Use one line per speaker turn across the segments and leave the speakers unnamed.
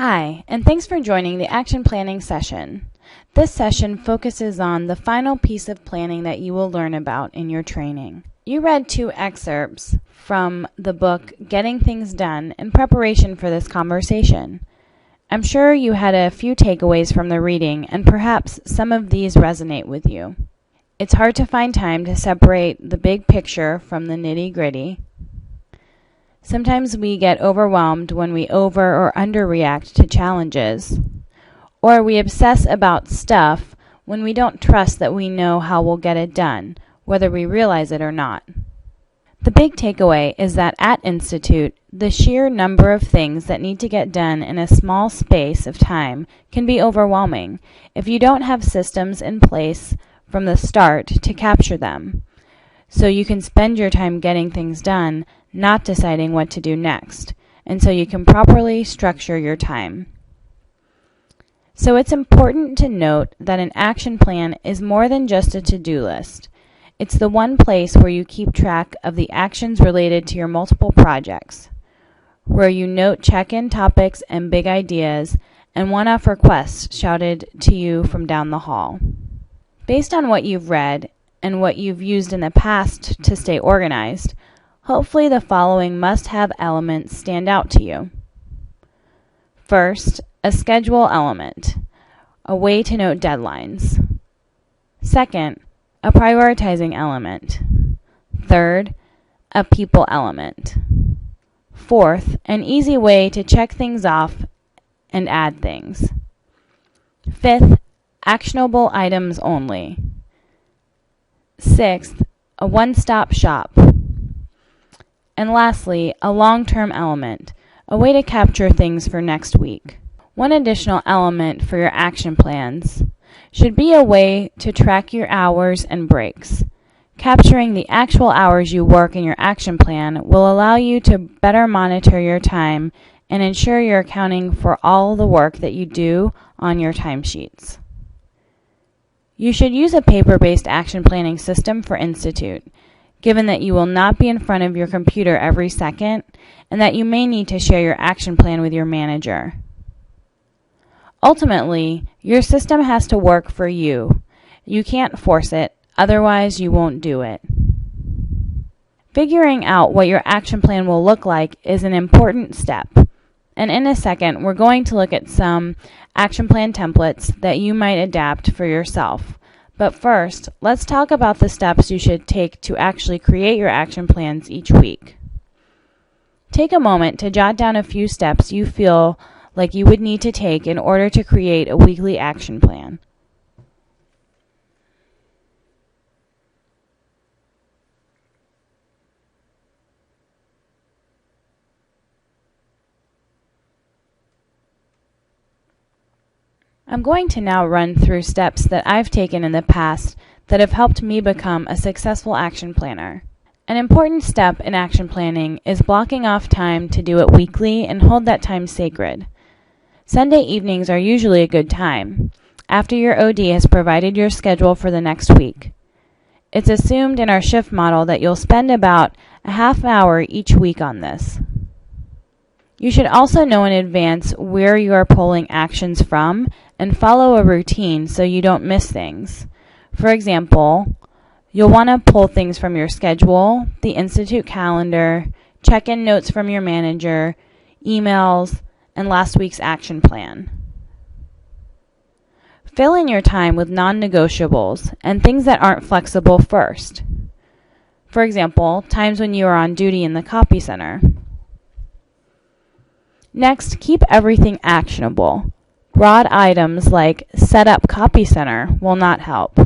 Hi, and thanks for joining the action planning session. This session focuses on the final piece of planning that you will learn about in your training. You read 2 excerpts from the book Getting Things Done in preparation for this conversation. I'm sure you had a few takeaways from the reading, and perhaps some of these resonate with you. It's hard to find time to separate the big picture from the nitty-gritty. Sometimes we get overwhelmed when we over or underreact to challenges, or we obsess about stuff when we don't trust that we know how we'll get it done, whether we realize it or not. The big takeaway is that at Institute, the sheer number of things that need to get done in a small space of time can be overwhelming if you don't have systems in place from the start to capture them, so you can spend your time getting things done, not deciding what to do next, and so you can properly structure your time. So it's important to note that an action plan is more than just a to-do list. It's the one place where you keep track of the actions related to your multiple projects, where you note check-in topics and big ideas, and one-off requests shouted to you from down the hall. Based on what you've read and what you've used in the past to stay organized, hopefully the following must-have elements stand out to you. First, a schedule element, a way to note deadlines. Second, a prioritizing element. Third, a people element. Fourth, an easy way to check things off and add things. Fifth, actionable items only. Sixth, a one-stop shop. And lastly, a long-term element, a way to capture things for next week. One additional element for your action plans should be a way to track your hours and breaks. Capturing the actual hours you work in your action plan will allow you to better monitor your time and ensure you're accounting for all the work that you do on your timesheets. You should use a paper-based action planning system for Institute, given that you will not be in front of your computer every second and that you may need to share your action plan with your manager. Ultimately, your system has to work for you. You can't force it, otherwise you won't do it. Figuring out what your action plan will look like is an important step. And in a second, we're going to look at some action plan templates that you might adapt for yourself. But first, let's talk about the steps you should take to actually create your action plans each week. Take a moment to jot down a few steps you feel like you would need to take in order to create a weekly action plan. I'm going to now run through steps that I've taken in the past that have helped me become a successful action planner. An important step in action planning is blocking off time to do it weekly and hold that time sacred. Sunday evenings are usually a good time, after your OD has provided your schedule for the next week. It's assumed in our shift model that you'll spend about a half hour each week on this. You should also know in advance where you are pulling actions from and follow a routine so you don't miss things. For example, you'll want to pull things from your schedule, the Institute calendar, check-in notes from your manager, emails, and last week's action plan. Fill in your time with non-negotiables and things that aren't flexible first. For example, times when you are on duty in the copy center. Next, keep everything actionable. Broad items like set up copy center will not help.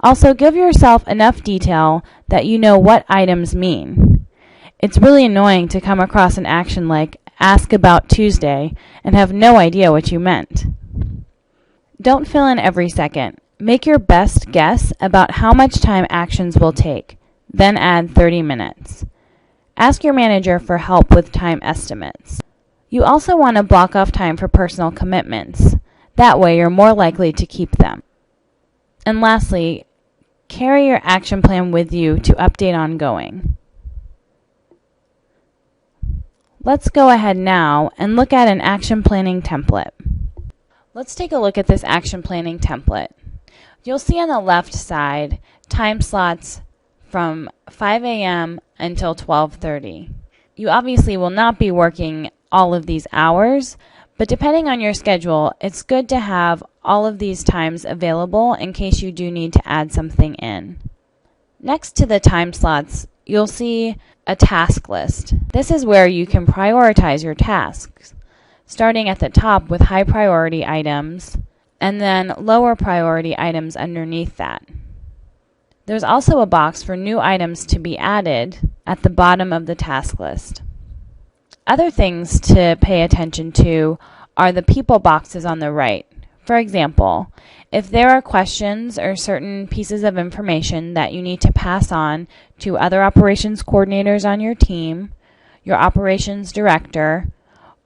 Also, give yourself enough detail that you know what items mean. It's really annoying to come across an action like ask about Tuesday and have no idea what you meant. Don't fill in every second. Make your best guess about how much time actions will take, then add 30 minutes. Ask your manager for help with time estimates. You also want to block off time for personal commitments. That way you're more likely to keep them. And lastly, carry your action plan with you to update ongoing. Let's go ahead now and look at an action planning template. Let's take a look at this action planning template. You'll see on the left side time slots from 5 a.m. until 12:30. You obviously will not be working all of these hours, but depending on your schedule, it's good to have all of these times available in case you do need to add something in. Next to the time slots, you'll see a task list. This is where you can prioritize your tasks, starting at the top with high priority items and then lower priority items underneath that. There's also a box for new items to be added at the bottom of the task list. Other things to pay attention to are the people boxes on the right. For example, if there are questions or certain pieces of information that you need to pass on to other operations coordinators on your team, your operations director,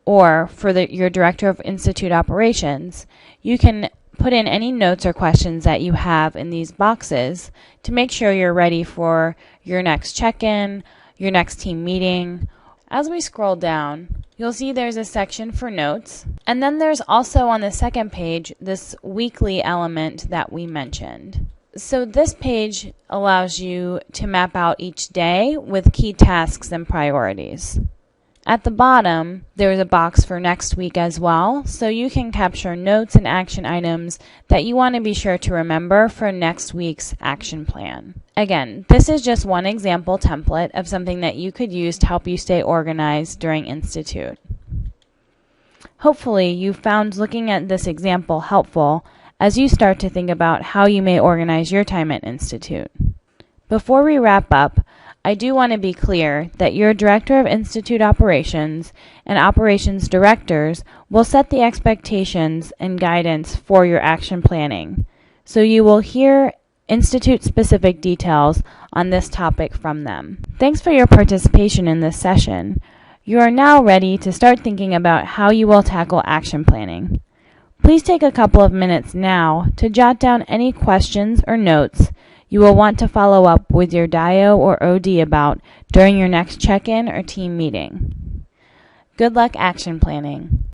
or for your director of institute operations, you can put in any notes or questions that you have in these boxes to make sure you're ready for your next check-in, your next team meeting. As we scroll down, you'll see there's a section for notes, and then there's also on the second page this weekly element that we mentioned. So this page allows you to map out each day with key tasks and priorities. At the bottom, there's a box for next week as well, so you can capture notes and action items that you want to be sure to remember for next week's action plan. Again, this is just one example template of something that you could use to help you stay organized during Institute. Hopefully, you found looking at this example helpful as you start to think about how you may organize your time at Institute. Before we wrap up, I do want to be clear that your Director of Institute Operations and Operations Directors will set the expectations and guidance for your action planning, so you will hear Institute-specific details on this topic from them. Thanks for your participation in this session. You are now ready to start thinking about how you will tackle action planning. Please take a couple of minutes now to jot down any questions or notes you will want to follow up with your DIO or OD about during your next check-in or team meeting. Good luck action planning.